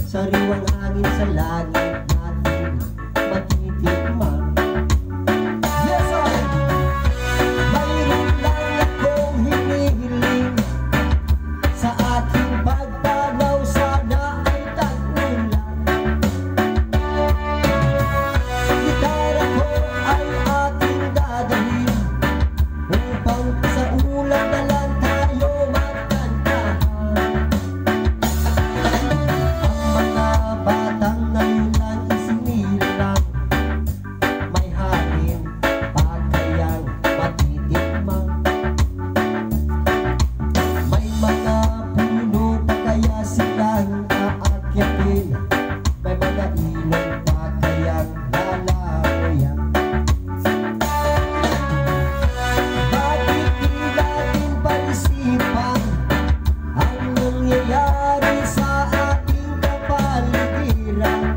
sariwang hangin sa langit natin matitikman. Yes sir! Mayroon lang akong hinihiling, sa ating pagpanaw sana ay tag-ulan. Gitara ko ay ating dadalhin upang sa ulan na lang tayo magkantahan. Ang mga batang ngayon lang isinilang, may hangin pa kayang matitikman. May mga puno pa kaya silang aakyatin, may mga ilog pa kayang lalamuyan. Bakit di natin pag-isipan ang nangyayari sa ating kapaligiran?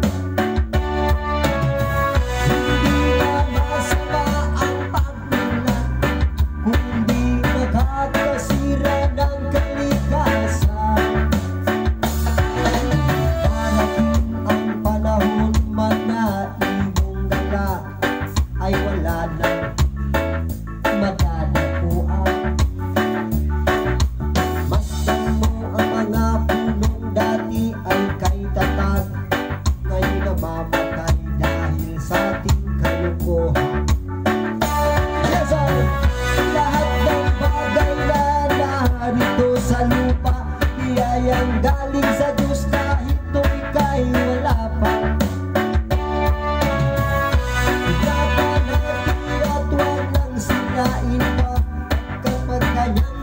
Hindi na masama ang pagmulan, kundi nakakasira ng kalikasan. Darating ang panahon, mga ibong gala ay wala nang madadapuan. Masdan mo ang mga punong dati ay kay tatag, ngayon namamatay dahil sa ating kalukuhan. Yes sir! Lahat ng bagay na narito sa lupa, biyayang galing sa Diyos kahit ito ika'y wala pa. Ingatan natin at huwag nang sirain pa, kapag kanyang